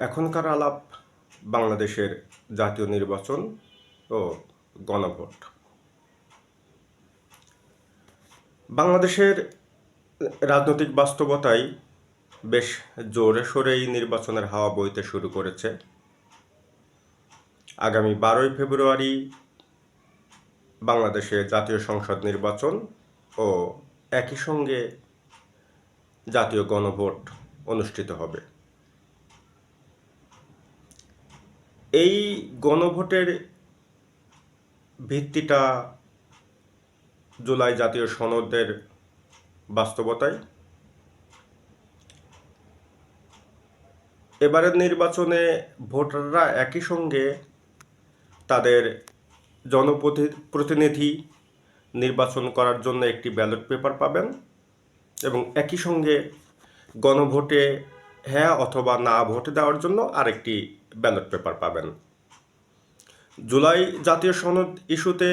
এখনকার আলাপ বাংলাদেশের জাতীয় নির্বাচন ও গণভোট। বাংলাদেশের রাজনৈতিক বাস্তবতায় বেশ জোরে সোরেই নির্বাচনের হাওয়া বইতে শুরু করেছে। আগামী 12ই ফেব্রুয়ারি বাংলাদেশে জাতীয় সংসদ নির্বাচন ও একই সঙ্গে জাতীয় গণভোট অনুষ্ঠিত হবে। এই গণভোটের ভিত্তিটা জুলাই জাতীয় সনদের বাস্তবতায়। এবারের নির্বাচনে ভোটাররা একই সঙ্গে তাদের জনপ্রতিনিধি নির্বাচন করার জন্য একটি ব্যালট পেপার পাবেন এবং একই সঙ্গে গণভোটে হ্যাঁ অথবা না ভোট দেওয়ার জন্য আরেকটি ব্যালট পেপার পাবেন। জুলাই জাতীয় সনদ ইস্যুতে